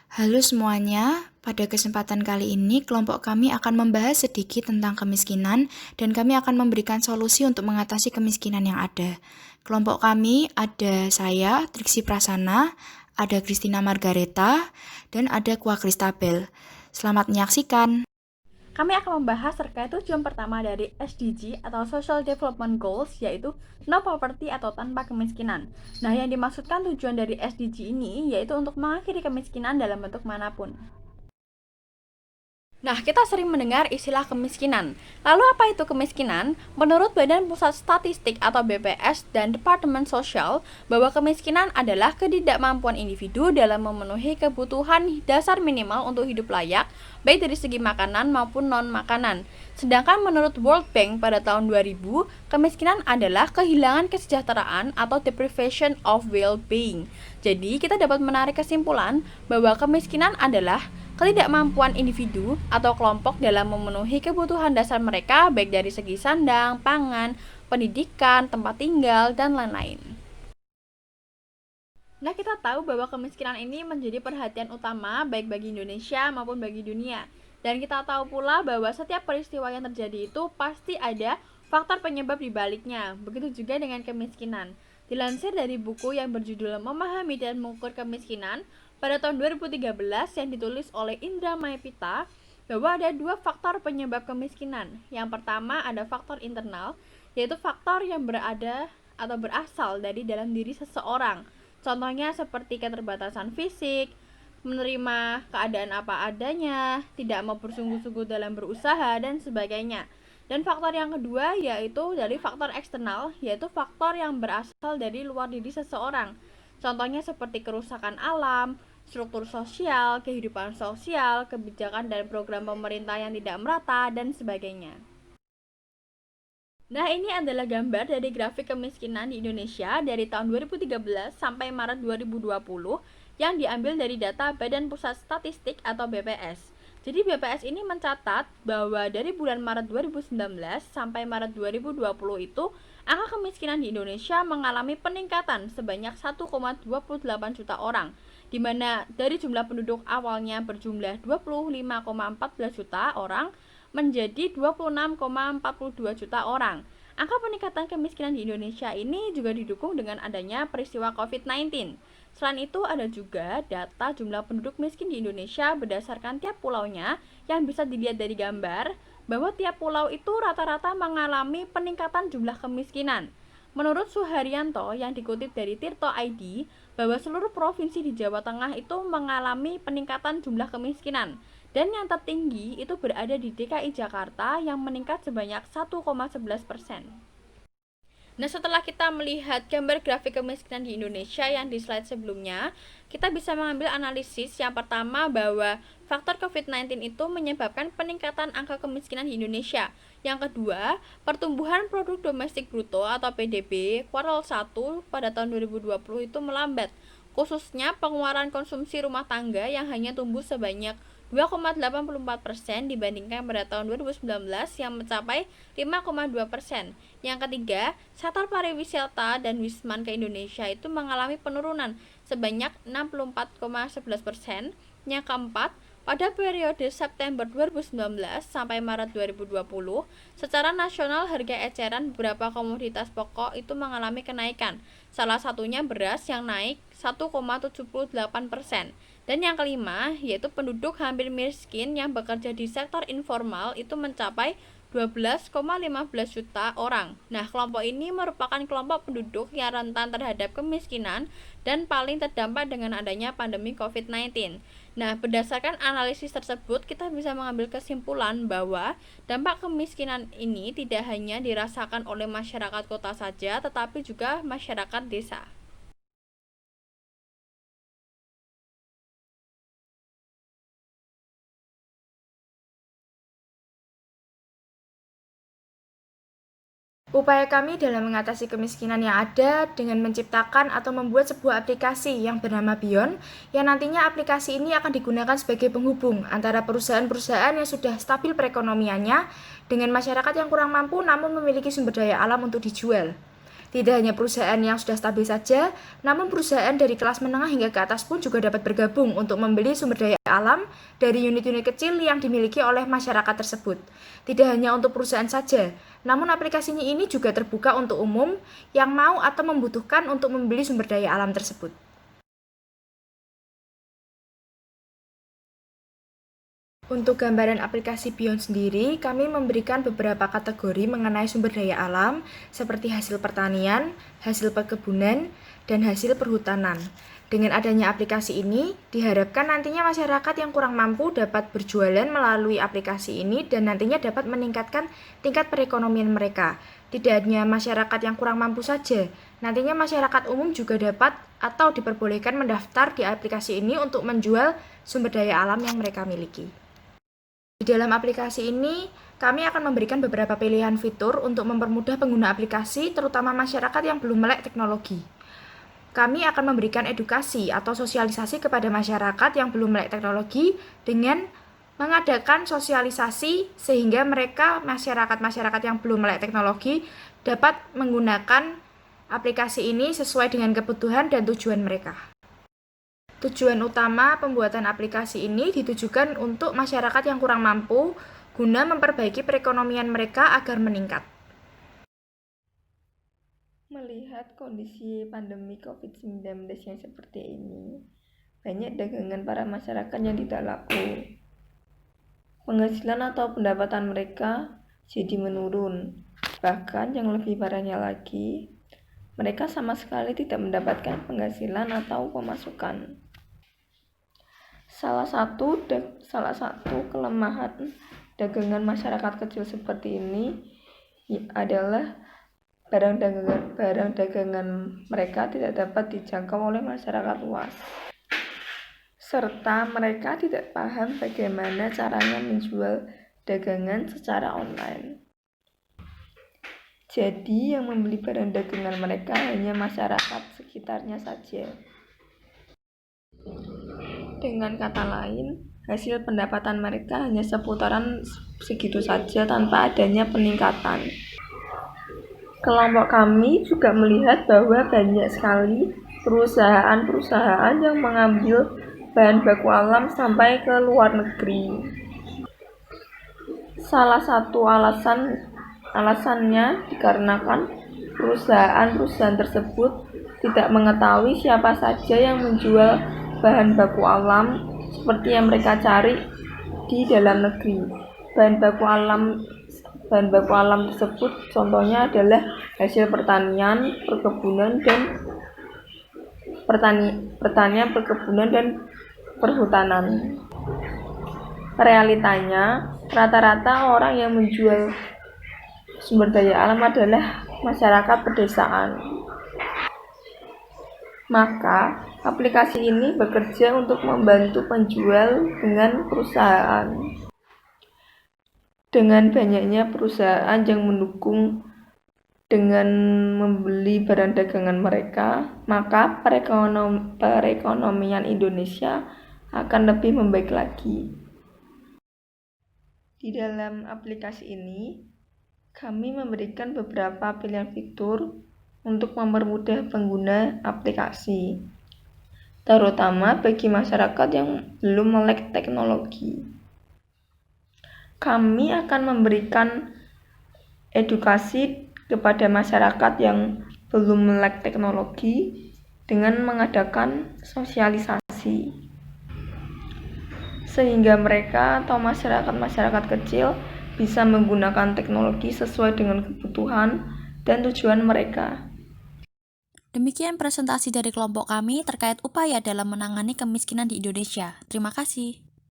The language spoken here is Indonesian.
Halo semuanya, pada kesempatan kali ini kelompok kami akan membahas sedikit tentang kemiskinan dan kami akan memberikan solusi untuk mengatasi kemiskinan yang ada. Kelompok kami ada saya, Triksi Prasana, ada Christina Margareta, dan ada Kwa Kristabel. Selamat menyaksikan. Kami akan membahas terkait tujuan pertama dari SDG atau Social Development Goals, yaitu no poverty atau tanpa kemiskinan. Nah, yang dimaksudkan tujuan dari SDG ini yaitu untuk mengakhiri kemiskinan dalam bentuk manapun. Nah, kita sering mendengar istilah kemiskinan. Lalu apa itu kemiskinan? Menurut Badan Pusat Statistik atau BPS dan Departemen Sosial, bahwa kemiskinan adalah ketidakmampuan individu dalam memenuhi kebutuhan dasar minimal untuk hidup layak, baik dari segi makanan maupun non-makanan. Sedangkan menurut World Bank pada tahun 2000, kemiskinan adalah kehilangan kesejahteraan atau deprivation of well-being. Jadi, kita dapat menarik kesimpulan bahwa kemiskinan adalah ketidakmampuan individu atau kelompok dalam memenuhi kebutuhan dasar mereka baik dari segi sandang, pangan, pendidikan, tempat tinggal, dan lain-lain. Nah, kita tahu bahwa kemiskinan ini menjadi perhatian utama baik bagi Indonesia maupun bagi dunia. Dan kita tahu pula bahwa setiap peristiwa yang terjadi itu pasti ada faktor penyebab di baliknya. Begitu juga dengan kemiskinan. Dilansir dari buku yang berjudul Memahami dan Mengukur Kemiskinan pada tahun 2013 yang ditulis oleh Indra Maepita, bahwa ada dua faktor penyebab kemiskinan. Yang pertama ada faktor internal, yaitu faktor yang berada atau berasal dari dalam diri seseorang. Contohnya seperti keterbatasan fisik, menerima keadaan apa adanya, tidak mau bersungguh-sungguh dalam berusaha, dan sebagainya. Dan faktor yang kedua yaitu dari faktor eksternal, yaitu faktor yang berasal dari luar diri seseorang. Contohnya seperti kerusakan alam, struktur sosial, kehidupan sosial, kebijakan dan program pemerintah yang tidak merata, dan sebagainya. Nah, ini adalah gambar dari grafik kemiskinan di Indonesia dari tahun 2013 sampai Maret 2020 yang diambil dari data Badan Pusat Statistik atau BPS. Jadi BPS ini mencatat bahwa dari bulan Maret 2019 sampai Maret 2020 itu angka kemiskinan di Indonesia mengalami peningkatan sebanyak 1,28 juta orang, di mana dari jumlah penduduk awalnya berjumlah 25,14 juta orang menjadi 26,42 juta orang. Angka peningkatan kemiskinan di Indonesia ini juga didukung dengan adanya peristiwa COVID-19. Selain itu, ada juga data jumlah penduduk miskin di Indonesia berdasarkan tiap pulaunya yang bisa dilihat dari gambar, bahwa tiap pulau itu rata-rata mengalami peningkatan jumlah kemiskinan. Menurut Suharyanto yang dikutip dari Tirto ID, bahwa seluruh provinsi di Jawa Tengah itu mengalami peningkatan jumlah kemiskinan. Dan yang tertinggi itu berada di DKI Jakarta yang meningkat sebanyak 1,11%. Nah, setelah kita melihat gambar grafik kemiskinan di Indonesia yang di slide sebelumnya, kita bisa mengambil analisis yang pertama bahwa faktor COVID-19 itu menyebabkan peningkatan angka kemiskinan di Indonesia. Yang kedua, pertumbuhan produk domestik bruto atau PDB kuartal 1 pada tahun 2020 itu melambat, khususnya pengeluaran konsumsi rumah tangga yang hanya tumbuh sebanyak 2,84% dibandingkan pada tahun 2019 yang mencapai 5,2%. Yang ketiga, sektor pariwisata dan wisman ke Indonesia itu mengalami penurunan sebanyak 64,11%. Yang keempat, pada periode September 2019 sampai Maret 2020, secara nasional harga eceran beberapa komoditas pokok itu mengalami kenaikan. Salah satunya beras yang naik 1,78%. Dan yang kelima, yaitu penduduk hampir miskin yang bekerja di sektor informal itu mencapai 12,15 juta orang. Nah, kelompok ini merupakan kelompok penduduk yang rentan terhadap kemiskinan dan paling terdampak dengan adanya pandemi COVID-19. Nah, berdasarkan analisis tersebut, kita bisa mengambil kesimpulan bahwa dampak kemiskinan ini tidak hanya dirasakan oleh masyarakat kota saja, tetapi juga masyarakat desa. Upaya kami dalam mengatasi kemiskinan yang ada dengan menciptakan atau membuat sebuah aplikasi yang bernama Beyond, yang nantinya aplikasi ini akan digunakan sebagai penghubung antara perusahaan-perusahaan yang sudah stabil perekonomiannya dengan masyarakat yang kurang mampu namun memiliki sumber daya alam untuk dijual. Tidak hanya perusahaan yang sudah stabil saja, namun perusahaan dari kelas menengah hingga ke atas pun juga dapat bergabung untuk membeli sumber daya alam dari unit-unit kecil yang dimiliki oleh masyarakat tersebut. Tidak hanya untuk perusahaan saja, namun aplikasinya ini juga terbuka untuk umum yang mau atau membutuhkan untuk membeli sumber daya alam tersebut. Untuk gambaran aplikasi Beyond sendiri, kami memberikan beberapa kategori mengenai sumber daya alam seperti hasil pertanian, hasil perkebunan, dan hasil perhutanan. Dengan adanya aplikasi ini, diharapkan nantinya masyarakat yang kurang mampu dapat berjualan melalui aplikasi ini dan nantinya dapat meningkatkan tingkat perekonomian mereka. Tidak hanya masyarakat yang kurang mampu saja, nantinya masyarakat umum juga dapat atau diperbolehkan mendaftar di aplikasi ini untuk menjual sumber daya alam yang mereka miliki. Di dalam aplikasi ini, kami akan memberikan beberapa pilihan fitur untuk mempermudah pengguna aplikasi, terutama masyarakat yang belum melek teknologi. Kami akan memberikan edukasi atau sosialisasi kepada masyarakat yang belum melek teknologi dengan mengadakan sosialisasi sehingga masyarakat yang belum melek teknologi dapat menggunakan aplikasi ini sesuai dengan kebutuhan dan tujuan mereka. Tujuan utama pembuatan aplikasi ini ditujukan untuk masyarakat yang kurang mampu guna memperbaiki perekonomian mereka agar meningkat. Melihat kondisi pandemi COVID-19 yang seperti ini, banyak dagangan para masyarakat yang tidak laku. Penghasilan atau pendapatan mereka jadi menurun. Bahkan yang lebih parahnya lagi, mereka sama sekali tidak mendapatkan penghasilan atau pemasukan. Salah satu kelemahan dagangan masyarakat kecil seperti ini adalah barang dagangan mereka tidak dapat dijangkau oleh masyarakat luas, serta mereka tidak paham bagaimana caranya menjual dagangan secara online. Jadi yang membeli barang dagangan mereka hanya masyarakat sekitarnya saja. Dengan kata lain, hasil pendapatan mereka hanya seputaran segitu saja tanpa adanya peningkatan. Kelompok kami juga melihat bahwa banyak sekali perusahaan-perusahaan yang mengambil bahan baku alam sampai ke luar negeri. Salah satu alasannya dikarenakan perusahaan-perusahaan tersebut tidak mengetahui siapa saja yang menjual bahan baku alam seperti yang mereka cari di dalam negeri. Bahan baku alam tersebut contohnya adalah hasil pertanian, perkebunan dan perhutanan. Realitanya, rata-rata orang yang menjual sumber daya alam adalah masyarakat pedesaan. Maka, aplikasi ini bekerja untuk membantu penjual dengan perusahaan. Dengan banyaknya perusahaan yang mendukung dengan membeli barang dagangan mereka, maka perekonomian Indonesia akan lebih membaik lagi. Di dalam aplikasi ini, kami memberikan beberapa pilihan fitur untuk mempermudah pengguna aplikasi, terutama bagi masyarakat yang belum melek teknologi. Kami akan memberikan edukasi kepada masyarakat yang belum melek teknologi dengan mengadakan sosialisasi, sehingga mereka atau masyarakat kecil bisa menggunakan teknologi sesuai dengan kebutuhan dan tujuan mereka. Demikian presentasi dari kelompok kami terkait upaya dalam menangani kemiskinan di Indonesia. Terima kasih.